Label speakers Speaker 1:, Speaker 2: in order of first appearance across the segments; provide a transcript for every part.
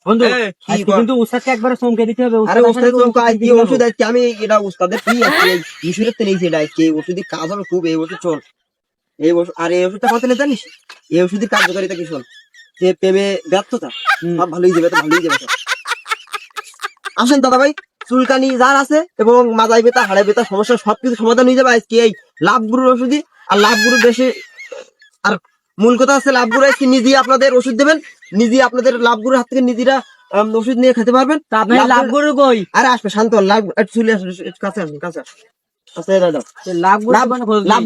Speaker 1: বন্ধু কিন্তু উস্তাদকে একবারে চমকে দিতে হবে।
Speaker 2: আরে ওস্তাদ কি ওষুধ আছে? আমি এটা উস্তাদের কি আছে মিশরের তে নিয়েছি, এটা কি ওষুধই কাজ হবে খুব। এই ওষুধ চল, এই ওষুধ। আর এই ওষুধটা কত নেই জানিস? এই ওষুধের কার্যকারিতা কি শোন, যে প্রেমে ব্যর্থতা সব ভালোই যাবে, তো ভালোই যাবে। আসেন দাদা ভাই, চুলকানি যার আছে এবং মাথায় ব্যথা, হাড়ে ব্যথা, সমস্যা সবকিছু সমাধান হয়ে যাবে আজকে এই লাভ গুরুর ওষুধই। আর লাভ গুরুর বেশি আর মূল কথা আছে, লাভ গুরু আজকে নিজেই আপনাদের ওষুধ দেবেন, নিজেই আপনাদের লাভ গুরুর হাত থেকে নিজেরা ওষুধ নিয়ে খেতে পারবেন।
Speaker 1: লাভ গরু কই?
Speaker 2: আরে আসবে, শান্ত হন, লাভ চলে আসবে, কাছে আসুন, কাছে আসুন। লাভ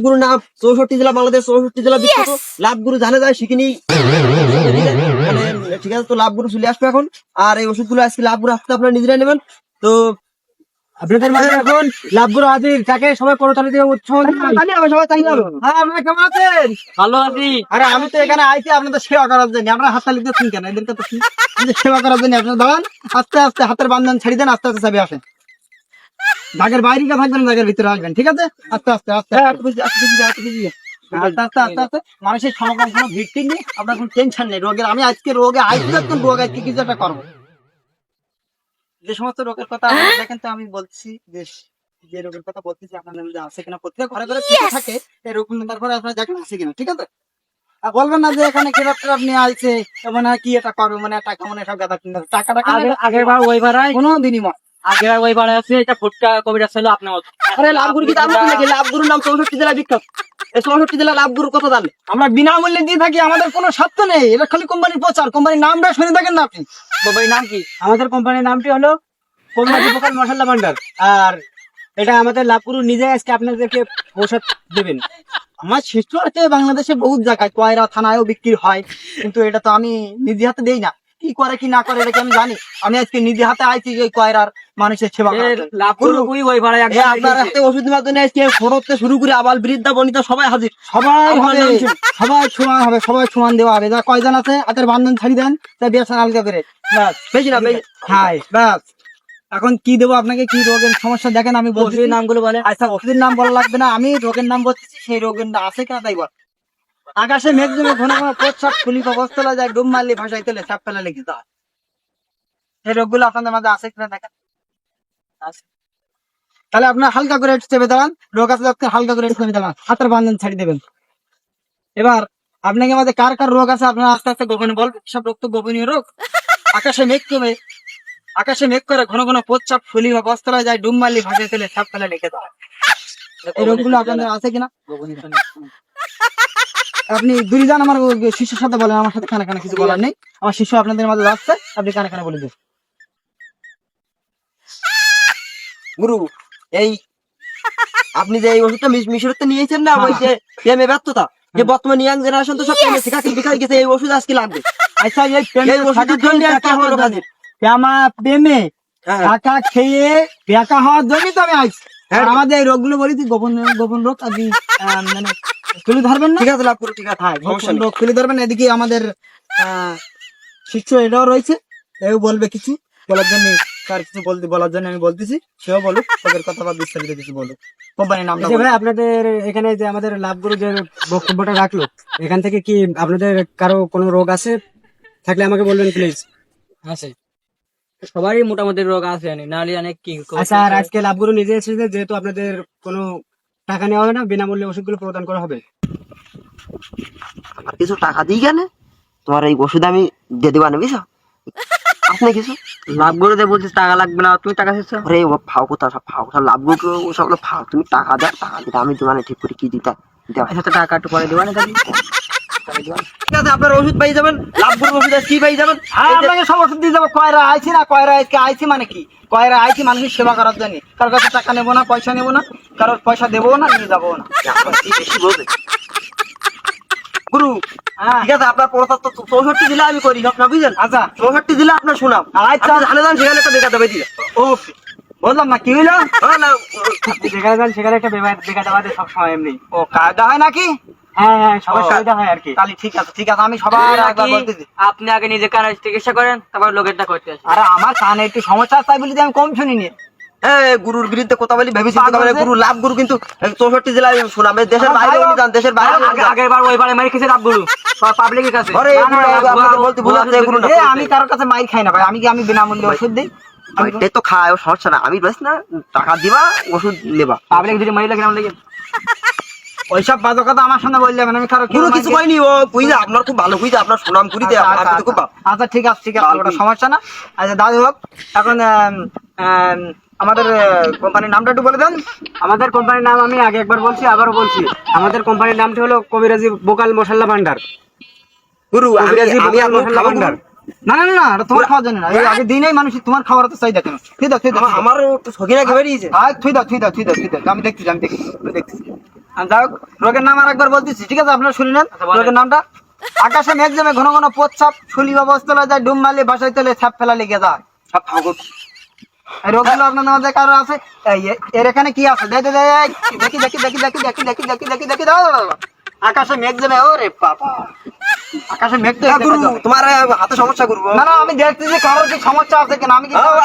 Speaker 2: গুরু নাম 64 জেলা, বাংলাদেশ 64 জেলা বিখ্যাত। লাভ গুরু জানে যায় শিখিনি, ঠিক আছে। তো লাভ গুরু চলে আসবে এখন। আর এই ওষুধগুলো আজকে লাভ গুরু হাতে আপনারা নিজেরাই নেবেন। তো
Speaker 1: আপনাদের মাঝে এখন লাভ গরু হাজির, তাকে সবাই করতালি দিয়ে উৎসাহ
Speaker 2: সবাই তাই যাবে।
Speaker 1: হ্যাঁ, আপনারা কেমন আছেন? ভালো আছি। আরে আমি তো এখানে আইছি আপনাদের সেবা করার জন্য। আমরা হাততালি দিচ্ছি কেন? এদেরকে তো সেবা করার জন্য। আপনারা দাঁড়ান, আস্তে আস্তে হাতের বান্ধন ছেড়ে দেন, আস্তে আস্তে চাবি আসেন। দাগের বাইরে থাকবেন, দাগের ভিতরে আসবেন, ঠিক আছে? আস্তে আস্তে আস্তে আস্তে আস্তে আস্তে মানুষের সমাগম কোনো ভিড় নেই, আপনার কোনো টেনশন নেই রোগের। আমি আজকে রোগে আইছি, রোগ আজকে কিছু একটা করবো। যে সমস্ত রোগের কথা আপনারা দেখেন, তো আমি বলছি যে রোগের কথা বলতেছি আপনাদের মধ্যে আছে কিনা, প্রত্যেক ঘরে ঘরে থাকে এই রোগ, তারপরে আপনারা দেখেন আছে কিনা, ঠিক আছে? আর বলবেন না যে এখানে কিরাপ নিয়ে আসছে, মানে কি এটা করবে, মানে টাকা মনে সব গাদা কিনতে টাকা টাকা। আগের বার ওই ভাড়ায় কোনো বিনিময়, আগের ওই ভাড়ায় আছে এটা ফুটকা কবিরা ছিল আপনার।
Speaker 2: আরে লাভগুরু কি দাম নাকি? লাভগুরুর নাম 64 জেলা বিখ্যাত। এই 64 জেলা লাভগুরুর কথা জানে।
Speaker 1: আমরা বিনামূল্যে দিয়ে থাকি, আমাদের কোনো স্বার্থ নেই। এটা খালি কোম্পানির প্রচার। কোম্পানির নামটা শুনে থাকেন না আপনি? কোম্পানির নাম কি? আমাদের কোম্পানির নামটি হলো কোম্পানি দোকান মশলা ভান্ডার। আর এটা আমাদের লাভগুরু নিজে আজকে আপনাদেরকে ঔষধ দেবেন। আমার শিশু আছে বাংলাদেশে বহুত জায়গায়, কয়রা থানায়ও বিক্রি হয়, কিন্তু এটা তো আমি নিজে হাতে দেই না। কি করে কি না করে এটা কি আমি জানি? আমি আজকে নিজে হাতে আইছি যে কয়রার মানুষের সেবা আপনার হাতে ওষুধ নেওয়ার জন্য আজকে ফোরতে শুরু করে আবাল বৃদ্ধা বনিতা সবাই হাজির। সবাই হবে, সবাই সমান হবে, সবাই সমান দেওয়া হবে। যা কয়জন আছে হাতের বান্ধন ছাড়ি দেন, তাই বেশ আলগা করে ব্যাস, বেশি না হ্যাঁ ব্যাস। এখন কি দেবো আপনাকে? কি রোগের সমস্যা দেখেন আমি বলছি, নামগুলো বলে। আচ্ছা, ওষুধের নাম বলা লাগবে না, আমি রোগের নাম বলতেছি, সেই রোগের নাম আছে কিনা তাই বল। আকাশে মেঘ জমে ঘন ঘন প্রস্রাব, ফুলি বস্তলা যায়, ডুব মারলে ভাষায় তেলে সাপ ফেলা লেগে যায়। এই রোগগুলো আপনাদের মাঝে আছে কিনা দেখেন। তাহলে আপনার হালকা করে একটু চেপে দাঁড়ান, রোগ আছে যাতে হালকা করে একটু চেপে দাঁড়ান, হাতের বান্ধন ছাড়ি দেবেন। এবার আপনাকে আমাদের কার কার রোগ আছে আপনারা আস্তে আস্তে গোপনে বলবেন। সব রোগ তো গোপনীয় রোগ। আকাশে মেঘ কমে, আকাশে মেঘ করে ঘন ঘন প্রস্রাব, ফুলি বা বস্তলায় যায়, ডুব মারলে ভাষায় তেলে সাপ ফেলা লেগে যায়। এই রোগগুলো আপনাদের আছে কিনা? আপনি দূরে যান, আমার শিশুর সাথে বলেন, আমার সাথে কানে কানে কিছু বলার নেই। আমার শিশু আপনাদের মাঝে যাচ্ছে, আপনি কানে কানে বলে দিন।
Speaker 2: গুরু, এই আপনি যে এই ওষুধটা মিশরতে নিয়েছেন না, ওই যে প্রেমে ব্যর্থতা, যে বর্তমানে ইয়াং জেনারেশন তো সব প্রেমে শিখা গেছে, এই ওষুধ আজকে লাগবে।
Speaker 1: আচ্ছা,
Speaker 2: এই ওষুধের জন্য আজকে আমার হাজির।
Speaker 1: আমার প্রেমে টাকা খেয়ে বেকা হওয়ার জন্যই তো আমি আইছি। আমাদের এই রোগগুলো বলি, গোপন গোপন রোগ আপনি মানে তুলে ধরবেন না?
Speaker 2: ঠিক আছে লাভ করো, ঠিক আছে,
Speaker 1: গোপন রোগ তুলে ধরবেন। এদিকে আমাদের শিষ্য এটাও রয়েছে, এও বলবে কিছু বলার জন্য, তার কিছু বলার জন্য আমি বলতেছি, সেও বলুক, তাদের কথা বা বিস্তারিত কিছু বলুক। কোম্পানির নাম ভাই, আপনাদের এখানে যে আমাদের লাভগুরু যে বক্তব্যটা রাখলো, এখান থেকে কি আপনাদের কারো কোনো রোগ আছে থাকলে আমাকে বলবেন প্লিজ। আছে, সবারই মোটামুটি রোগ আছে, নাহলে অনেক কি। আচ্ছা, আর আজকে লাভগুরু নিজে এসেছে, যেহেতু আপনাদের কোনো টাকা নেওয়া হবে না, বিনামূল্যে ওষুধগুলো প্রদান করা হবে।
Speaker 2: আর কিছু টাকা দিই কেন? তোমার এই ওষুধ আমি দিয়ে দেবা নেবি আপনি কিছু
Speaker 1: লাভ গরুতে বলছিস টাকা লাগবে না, তুমি টাকা দিচ্ছ?
Speaker 2: আরে ও ফাও কথা, সব ফাও কথা, লাভ গরু সব ফাও। তুমি টাকা দাও, টাকা দিতে আমি তোমার ঠিক করে কি দিতে
Speaker 1: টাকা একটু পরে দেওয়া না?
Speaker 2: ঠিক আছে, আপনার ওষুধ পাই যাবেন, লাভ গরু ওষুধ কি পাই যাবেন।
Speaker 1: আপনাকে সব ওষুধ দিয়ে যাবো। কয়রা আইছি না, কয়রা আজকে আইছি মানে কি, কয়রা আইছি মানুষের সেবা করার জন্য। কারোর কাছে টাকা নেবো না, পয়সা নেবো না, কারোর পয়সা দেবো না, নিয়ে যাবো না।
Speaker 2: বেশি বলবে গুরু। ঠিক আছে, আপনার প্রস্তাব তো 64 জেলা আমি করি, আপনার বুঝলেন? আচ্ছা, 64 জেলা আপনার শুনাম। আচ্ছা, জানে যান সেখানে একটা বেকা দেবে দিলে।
Speaker 1: ও বললাম না, কি হইলো? যেখানে যান সেখানে একটা বেকা দেওয়া দেয় সবসময় এমনি। ও কায়দা হয় নাকি? হ্যাঁ হ্যাঁ, সবার সুবিধা হয় আর কি। তাহলে ঠিক আছে, ঠিক আছে, আমি সবার একবার বলতেছি।
Speaker 3: আপনি আগে নিজে কানে চিকিৎসা করেন, তারপর লোকেরটা করতে আসেন।
Speaker 1: আরে আমার কানে একটু সমস্যা তাই বলি আমি কম শুনিনি।
Speaker 2: গুরুর বিরুদ্ধে কথা বলি ভেবেছি, গুরু লাভ গুরু কিন্তু 64 জেলায় শোনাবে, দেশের বাইরে উনি যান, দেশের বাইরে।
Speaker 3: আগের বার ওই বারে মারি খেয়েছে লাভ গুরু। পাবলিকের কাছে
Speaker 2: আরে
Speaker 1: না, না, না,
Speaker 2: আপনাদের বলতে ভুল আছে এগুলো না।
Speaker 1: এ, আমি কারোর কাছে মাইর খাই না ভাই, আমি বিনামূল্যে ওষুধ দিই।
Speaker 2: এটাই তো খায় ও সমস্যা না, আমি রয়েছ না টাকা দিবা ওষুধ নেবা।
Speaker 3: পাবলিক যদি মাইলা কেমন লাগে
Speaker 1: ওইসব বাজে কথা আমার সামনে বললে মানে আমি কারো
Speaker 2: পুরো কিছু কইনি, ও কইছে আপনার খুব ভালো কইছে, আপনার সুনাম করিতে আপনি তো খুব
Speaker 1: আচ্ছা ঠিক আছে ওটা সমস্যা না। আচ্ছা দাদু হোক, এখন আমাদের কোম্পানির নামটা একটু বলে দেন।
Speaker 3: আমাদের কোম্পানির নাম আমি আগে একবার বলছি, আবারও বলছি, আমাদের কোম্পানির নামটি হলো কবিরাজি বোকাল মশলা ভান্ডার।
Speaker 2: গুরু
Speaker 3: কবিরাজি
Speaker 2: আমি
Speaker 3: বোকাল
Speaker 2: আপনার
Speaker 3: মশলা
Speaker 2: খাবো
Speaker 3: ভান্ডার।
Speaker 1: না না না, এটা তোমার খাওয়ার জন্য না, এই আগে দিনেই মানুষ তোমার খাবার তো চাই দেখেন। ঠিক আছে
Speaker 2: আমার একটু সখিনা খেয়ে বেরিয়েছে।
Speaker 1: থুই দাও আমি দেখছি যাই হোক, রোগের নাম আর একবার বলতেছি, ঠিক আছে আপনারা শুনে নেন। রোগের নামটা আকাশে মেঘ জমে ঘন ঘন প্রস্রাব, শুলি অবস্থা যায়, ডুম মারলে বাসায় তেলে ছাপ ফেলা লেগে যায়।
Speaker 2: সব খাবো।
Speaker 1: এই রোগগুলো আপনাদের মধ্যে কারো আছে? এর এখানে কি আছে? দেখি দাও। আকাশে মেঘ জমে, ওরে বাবা, আকাশে মেঘ তো
Speaker 2: গুরু তোমার হাতে সমস্যা গুরু।
Speaker 1: না না, আমি দেখতেছি কারোর কি সমস্যা আছে কিনা।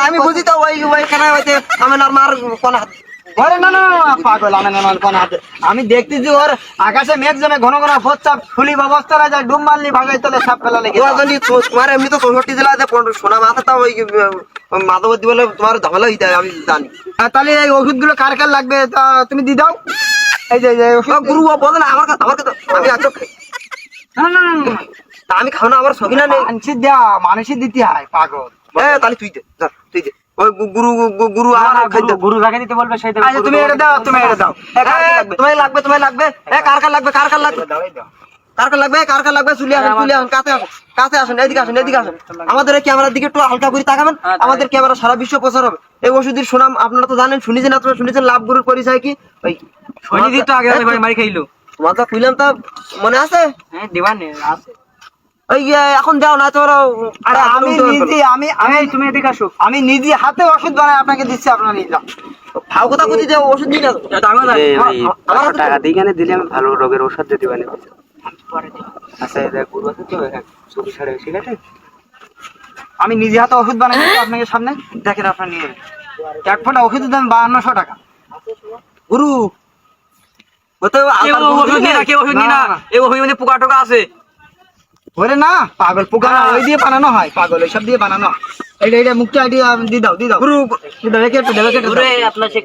Speaker 2: আমি বুঝি তো ওইখানে হইতে আমি আর মার কোন হাত।
Speaker 1: আরে না পাগল, আমি দেখতেছি ওর আকাশে মেঘ জমে ঘন ঘন প্রস্তাব, ফুলি অবস্থা যায়, ডুম মারলি ভাগাই তোলে ছাপ ফেলা লেগে যায়।
Speaker 2: তোমার এমনি তো 64 জেলাতে সোনা মাথাটা ওই মাধবতী বলে তোমার ঝামেলা হইতে আমি জানি।
Speaker 1: তাহলে এই ওষুধগুলো কার কার লাগবে তা তুমি দি দাও। এই যে ওষুধ
Speaker 2: গুরু বলে না আমার কাছে আমি একদম খাই। তা আমি খাও না, আমার সখিনা নেই।
Speaker 1: মানুষের দিতে হয় পাগল।
Speaker 2: তাহলে তুই দে, তুই দে। ওই গুরু আমার খাইতে
Speaker 3: গুরু যাকে দিতে বলবে সেই দেবে।
Speaker 1: আচ্ছা তুমি এটা দাও।
Speaker 2: তোমায় লাগবে কার কার লাগবে চলে আসুন কাছে আসুন এদিকে আসুন। আমাদের ক্যামেরার দিকে একটু হালকা করে তাকাবেন। আমাদের ক্যামেরা সারা বিশ্ব প্রচার হবে। এই ওষুধের সুনাম আপনারা তো জানেন, শুনেছেন লাভ গুরুর পরিচয় কি? ওই
Speaker 3: শনি তো আগে ভাই মারি খাইলো।
Speaker 2: তোমার তো কইলাম তা মনে আছে?
Speaker 3: হ্যাঁ দিবান আছে।
Speaker 2: ওই এখন যাও না তোমরা।
Speaker 1: আরে আমি
Speaker 3: তুমি এদিকে আসো।
Speaker 1: আমি নিজে হাতে ওষুধ বানাই আপনাকে দিচ্ছি, আপনারা নিয়ে যান।
Speaker 2: ফাও কথা কইতে যে ওষুধ দিই না তো।
Speaker 3: আমার টাকা দিয়ে কেন দিলে আমি ভালো রোগের ওষুধ দিতে পারি। আচ্ছা দেখ গুরু আছে তো 24 ঠিক আছে।
Speaker 1: আমি নিজে হাতে ওষুধ বানাই দিচ্ছি আপনাকে সামনে দেখেন, আপনারা নিয়ে এক ফোঁটা ওষুধের দাম 5200 টাকা।
Speaker 2: গুরু
Speaker 3: ওষুধ নি না, এই ওষুধ মধ্যে পোকা টোকা আছে।
Speaker 1: ওরে না পাগল, পোকা না, ওই দিয়ে বানানো হয় পাগল, ওইসব দিয়ে বানানো হয়। এইটা মুখটা দিয়ে দাও
Speaker 2: গুরু
Speaker 1: রেখে একটু
Speaker 3: আপনার সেই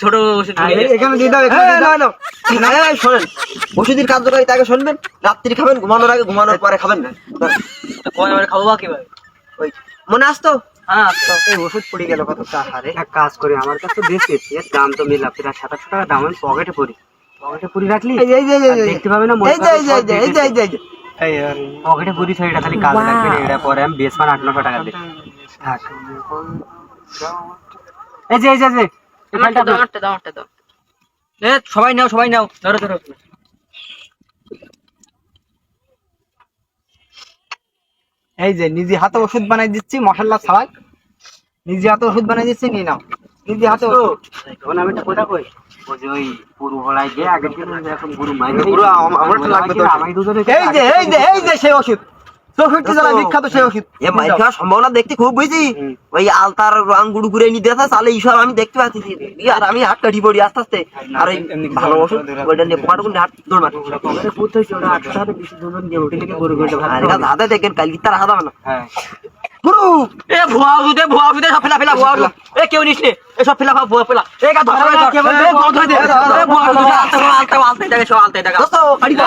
Speaker 3: ছোট ওষুধ
Speaker 1: এখানে দিয়ে দাও,
Speaker 2: শোনেন, ওষুধের কার্যকারিতা আগে শুনবেন, রাত্রি খাবেন, ঘুমানোর আগে, ঘুমানোর পরে খাবেন না।
Speaker 3: খাবো কিভাবে?
Speaker 2: ওই মনে আসতো?
Speaker 3: হ্যাঁ
Speaker 1: এই ওষুধ পড়ে গেল কত টাকা রে।
Speaker 3: এক কাজ করি, আমার কাছে বেশি এর দাম তো মিলা প্রায় 2700 টাকা দাম। আমি পকেটে পুরি রাখলি দেখতে পাবে না। পকেটে পুরি ছয়টা খালি কাজ লাগবে, এটা পরে আমি বেশ 800 টাকা দিই। থাক এই যে সবাই নাও ধরো।
Speaker 1: এই যে নিজে হাতে ওষুধ বানাই দিচ্ছি, মশলা ছাড়াই নিজে হাতে ওষুধ বানাই দিচ্ছি, নিয়ে নাও নিজে হাতে ওষুধ।
Speaker 3: এখন আমি একটা কথা কই, ওই যে ওই পুরো হলাই গিয়ে আগের দিন এরকম গুরু মাই
Speaker 2: গুরু আমার তো লাগবে তো।
Speaker 3: আমি দুধে
Speaker 1: এই যে সেই ওষুধ, 64 জেলায় বিখ্যাত সেই ওষুধ।
Speaker 2: এ মাইর খাওয়ার সম্ভাবনা দেখতে খুব বুঝছি। ওই আলতার রং গুড়ু করে নি দেখা তাহলে এইসব আমি দেখতে পাচ্ছি। আর আমি হাত কাটি পড়ি আস্তে আস্তে। আর ওই ভালো ওষুধ ওইটা নিয়ে পোকাটা কোন হাত দৌড় মারি।
Speaker 3: পকেটে পুত হইছে ওটা 800 টাকা বেশি দুজন দিয়ে উঠে থেকে গরু গরু ভাত।
Speaker 2: আর এটা হাতে দেখেন কালকে তার হাত হবে না।
Speaker 3: হ্যাঁ
Speaker 2: গুরু
Speaker 3: এ ভুয়া ওষুধে সব ফেলা ভুয়া ওষুধ। এ কেউ নিস নে, এ সব ফেলা ভুয়া ফেলা। এ গা ধরে কে বলতে ধরে দে। এ ভুয়া ওষুধ আলতে টাকা সব আলতে টাকা।
Speaker 2: দোস্ত আড়ি ধর